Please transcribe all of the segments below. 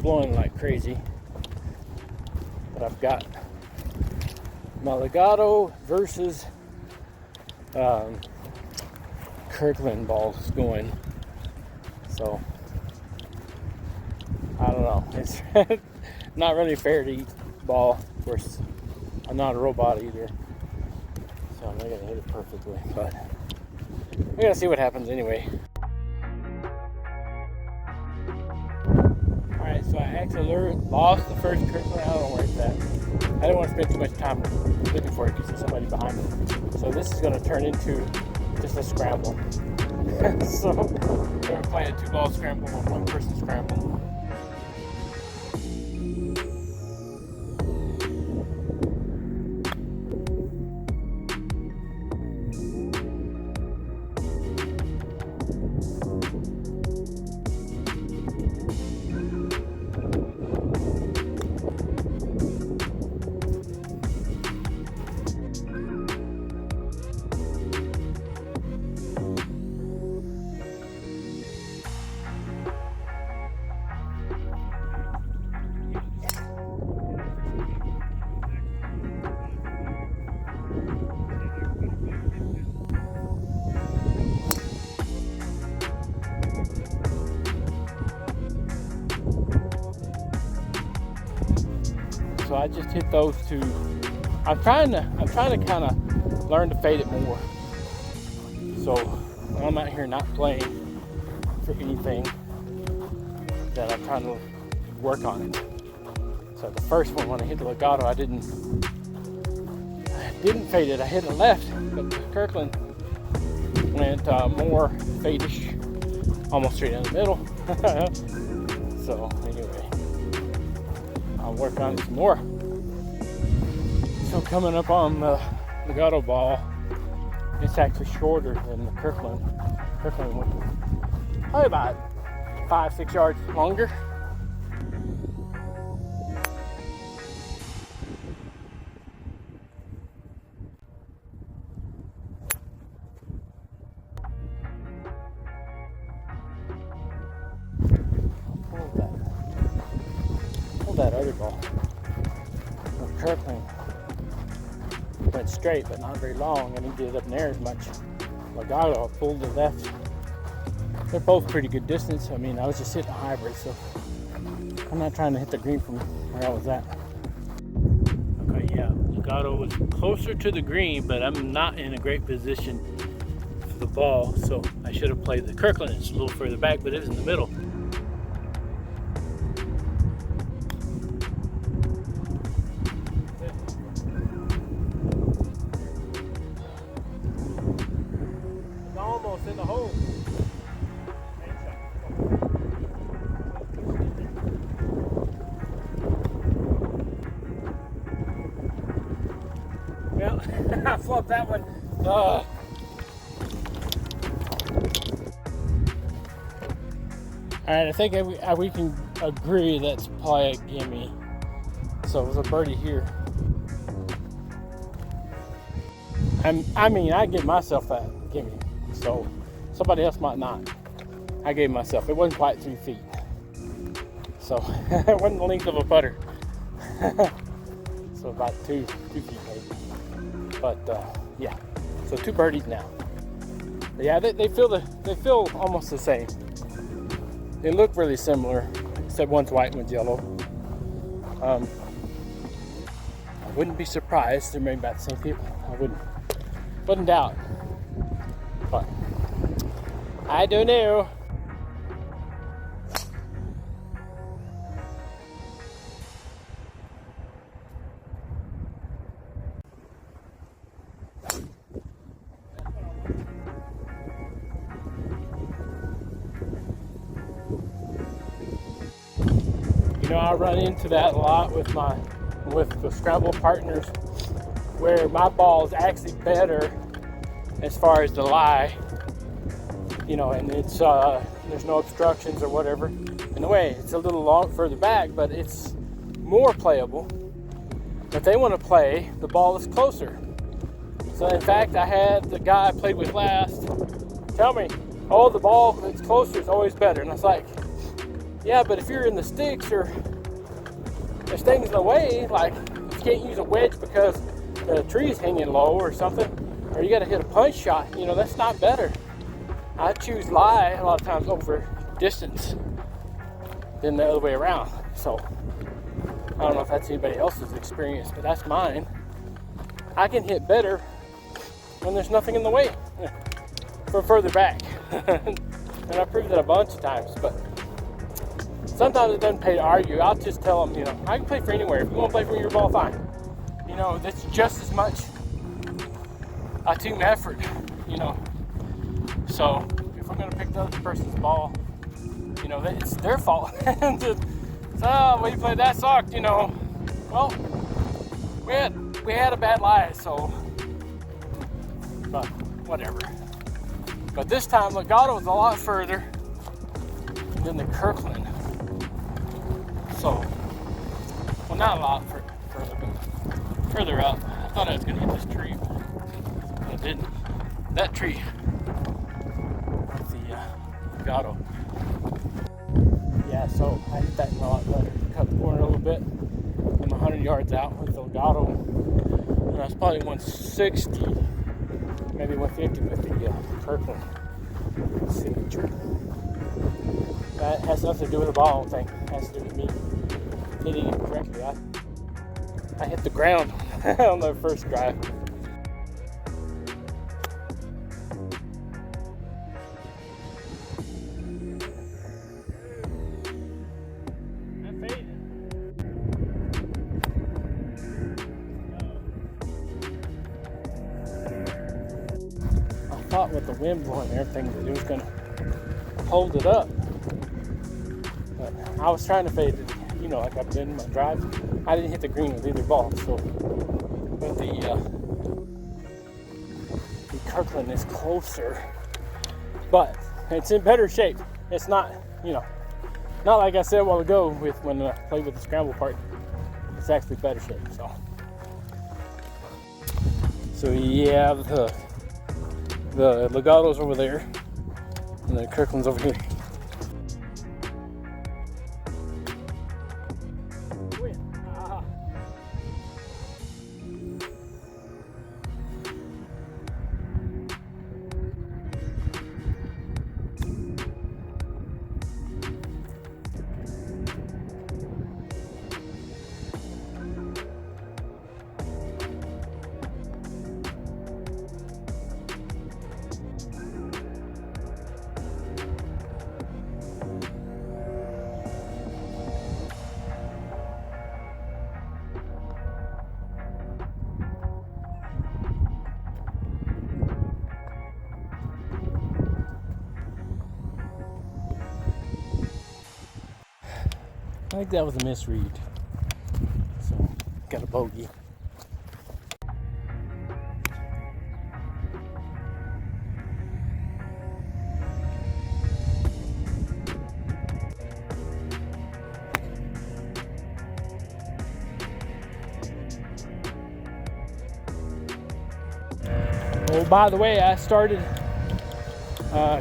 blowing like crazy. But I've got my Legato versus Kirkland balls going. So I don't know. It's not really fair to each ball. Of course, I'm not a robot either, so I'm not gonna hit it perfectly. But we're gonna see what happens anyway. All right, so I actually lost the first Kirkland. I don't know where it's at. I didn't want to spend too much time looking for it because there's somebody behind me. So this is gonna turn into just a scramble. So we're playing a 2-ball scramble or 1-person scramble. So I just hit those two. I'm trying to kind of learn to fade it more. So when I'm out here not playing for anything, then I'm trying to work on it. So the first one, when I hit the Legato, I didn't fade it. I hit it left, but the Kirkland went more fade-ish, almost straight in the middle. So anyway, I'll work on it some more. So coming up on the Legato ball, it's actually shorter than the Kirkland. Kirkland went probably about 5-6 yards longer. Pull that other ball. The Kirkland went straight, but not very long, and he did up near as much. Legato, I pulled the left. They're both pretty good distance. I mean, I was just hitting a hybrid, so I'm not trying to hit the green from where I was at. Okay, yeah, Legato was closer to the green, but I'm not in a great position for the ball, so I should have played the Kirkland. It's a little further back, but it was in the middle. In the hole. Well, I flubbed that one. All right, I think we can agree that's probably a gimme. So it was a birdie here. I mean, I give myself that gimme. So somebody else might not. I gave myself. It wasn't quite 3 feet. So it wasn't the length of a putter. So about 2 feet maybe. But yeah. So 2 birdies now. But yeah, they feel almost the same. They look really similar, except one's white and one's yellow. I wouldn't be surprised they're made by the same people. I wouldn't doubt. But I don't know. You know, I run into that a lot with the scramble partners, where my ball is actually better as far as the lie, you know, and it's there's no obstructions or whatever. In a way, it's a little long further back, but it's more playable. If they want to play, the ball is closer. So in fact, I had the guy I played with last tell me, oh, the ball that's closer is always better. And I was like, Yeah, but if you're in the sticks or there's things in the way, like you can't use a wedge because the tree's hanging low or something, or you got to hit a punch shot, you know, that's not better. I choose lie a lot of times over distance than the other way around. So I don't know if that's anybody else's experience, but that's mine. I can hit better when there's nothing in the way from further back. And I proved that a bunch of times, but sometimes it doesn't pay to argue. I'll just tell them, you know, I can play for anywhere. If you want to play for your ball, fine. You know, that's just as much a team effort, you know. So if I'm going to pick the other person's ball, you know, it's their fault. And just, oh, well, you played that sucked, you know. Well, we had a bad lie, so, but whatever. But this time, Legato was a lot further than the Kirkland. So, well, not a lot further, but further up. I thought I was going to hit this tree, but I didn't. That tree, the Legato. Yeah, so I hit that a lot better. Cut the corner a little bit. I'm 100 yards out with the Legato. And I was probably 160, maybe 150 with the Kirkland Signature. That has nothing to do with the ball thing. It has to do with me hitting it correctly. I hit the ground on the first drive. I thought with the wind blowing and everything that it was going to hold it up. But I was trying to fade it, you know, like I've been in my drives. I didn't hit the green with either ball, so but the Kirkland is closer, but it's in better shape. It's not, you know, not like I said a while ago with when I played with the scramble part. It's actually better shape. So yeah, the Legato's over there, and the Kirkland's over here. I think that was a misread. So, got a bogey. Oh, by the way, I started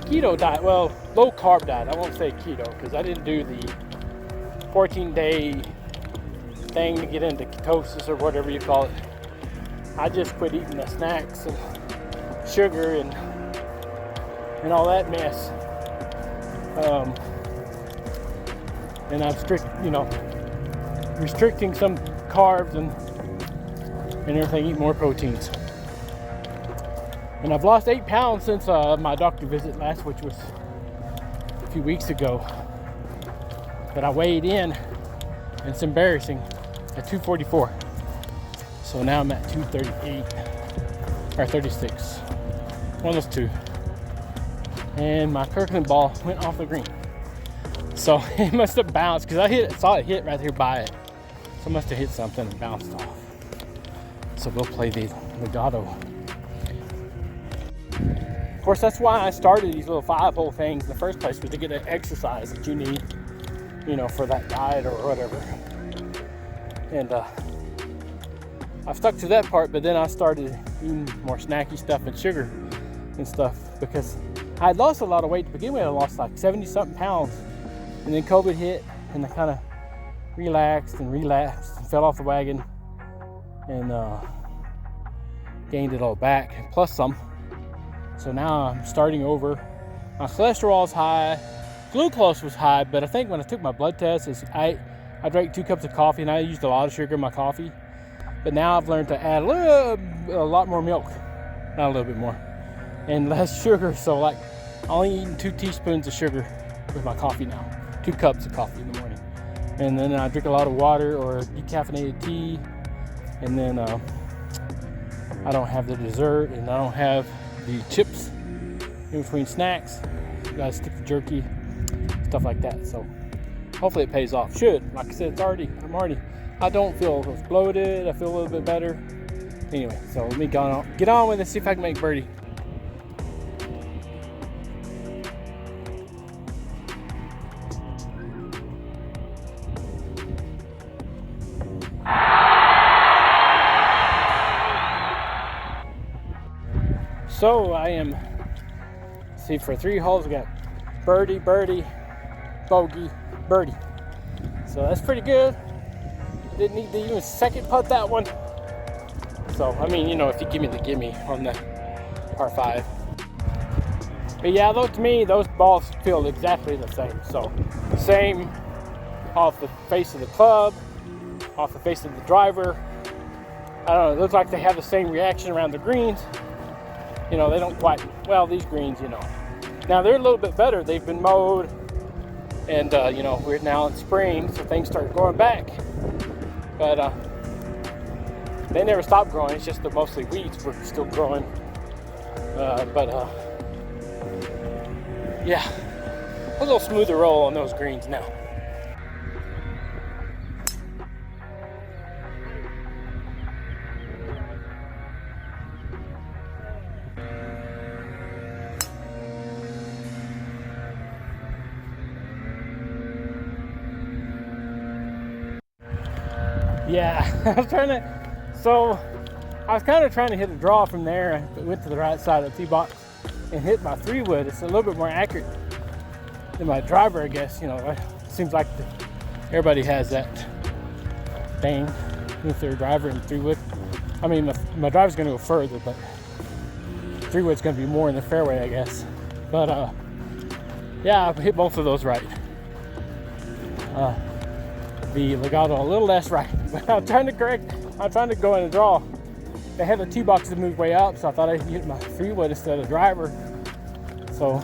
keto diet. Well, low carb diet. I won't say keto because I didn't do the 14-day thing to get into ketosis or whatever you call it. I just quit eating the snacks and sugar and all that mess. And I'm restricting some carbs and everything, eat more proteins. And I've lost 8 pounds since my doctor visit last, which was a few weeks ago. But I weighed in, and it's embarrassing, at 244. So now I'm at 238, or 36, one of those two. And my Kirkland ball went off the green. So it must have bounced, because I saw it hit right here by it. So it must have hit something and bounced off. So we'll play the Legato. Of course, that's why I started these little 5-hole things in the first place, was to get an exercise that you need, you know, for that diet or whatever. And I've stuck to that part, but then I started eating more snacky stuff and sugar and stuff because I had lost a lot of weight to begin with. I lost like 70-something pounds And then COVID hit, and I kind of relaxed and fell off the wagon, and gained it all back, plus some. So now I'm starting over. My cholesterol is high, glucose was high, but I think when I took my blood test, I drank 2 cups of coffee, and I used a lot of sugar in my coffee. But now I've learned to add a lot more milk, not a little bit more, and less sugar. So like, I'm only eating 2 teaspoons of sugar with my coffee now, 2 cups of coffee in the morning. And then I drink a lot of water or decaffeinated tea. And then I don't have the dessert, and I don't have the chips in between snacks. You gotta stick to jerky, stuff like that. So hopefully it pays off. Should. Like I said, I don't feel as bloated. I feel a little bit better. Anyway, so let me get on with it, see if I can make birdie. So I am, see, for 3 holes, we got birdie, bogey, birdie. So that's pretty good. Didn't need to even second putt that one. So, I mean, you know, if you give me the gimme on the par 5. But yeah, though, to me, those balls feel exactly the same. So, same off the face of the club, off the face of the driver. I don't know, it looks like they have the same reaction around the greens. You know, they don't quite, well, these greens, you know. Now, they're a little bit better. They've been mowed, and, you know, we're now in spring, so things start growing back. But they never stop growing. It's just that mostly weeds were still growing. Yeah, a little smoother roll on those greens now. Yeah, I was kind of trying to hit a draw from there. I went to the right side of the tee box and hit my 3-wood. It's a little bit more accurate than my driver, I guess. You know, it seems like everybody has that thing with their driver and 3-wood. I mean, my driver's going to go further, but 3-wood's going to be more in the fairway, I guess. But yeah, I hit both of those right. The Legato a little less right, but I'm trying to go in a draw. They had the tee box to move way up, so I thought I'd hit my 3-wood instead of driver. So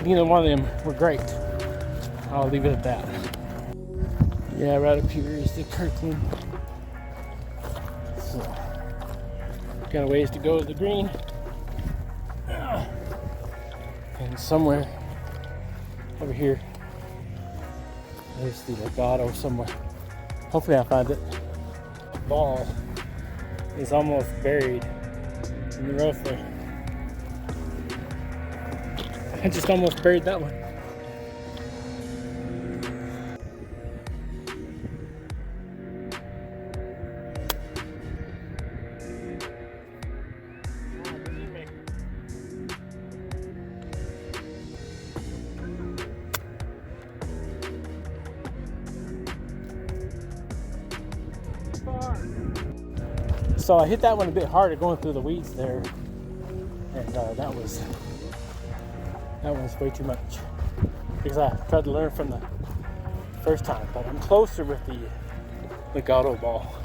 neither one of them were great. I'll leave it at that. Yeah, right up here is the Kirkland. So got a ways to go to the green. And somewhere over here, there's the Legato somewhere. Hopefully I find it. The ball is almost buried in the rough there. I just almost buried that one. So I hit that one a bit harder going through the weeds there, and that was way too much because I tried to learn from the first time, but I'm closer with the Legato ball.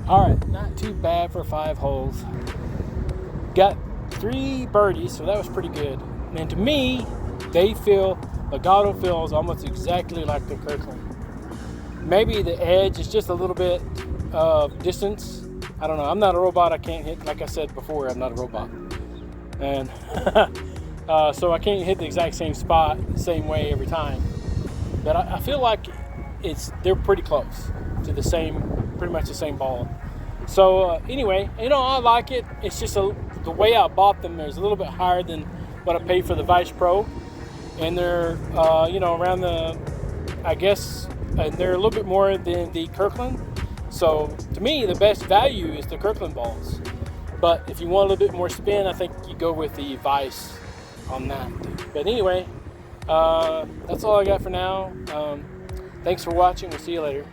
All right, not too bad for 5 holes. Got 3 birdies, so that was pretty good. And to me, Legato feels almost exactly like the Kirkland. Maybe the edge is just a little bit of distance. I don't know. I'm not a robot. I can't hit. Like I said before, I'm not a robot. And So I can't hit the exact same spot the same way every time. But I feel like they're pretty close to the same, pretty much the same ball. So anyway, you know, I like it. It's just the way I bought them is a little bit higher than what I paid for the Vice Pro, and they're you know, around the, I guess, and they're a little bit more than the Kirkland. So to me, the best value is the Kirkland balls. But if you want a little bit more spin, I think you go with the Vice on that. But anyway, that's all I got for now. Thanks for watching. We'll see you later.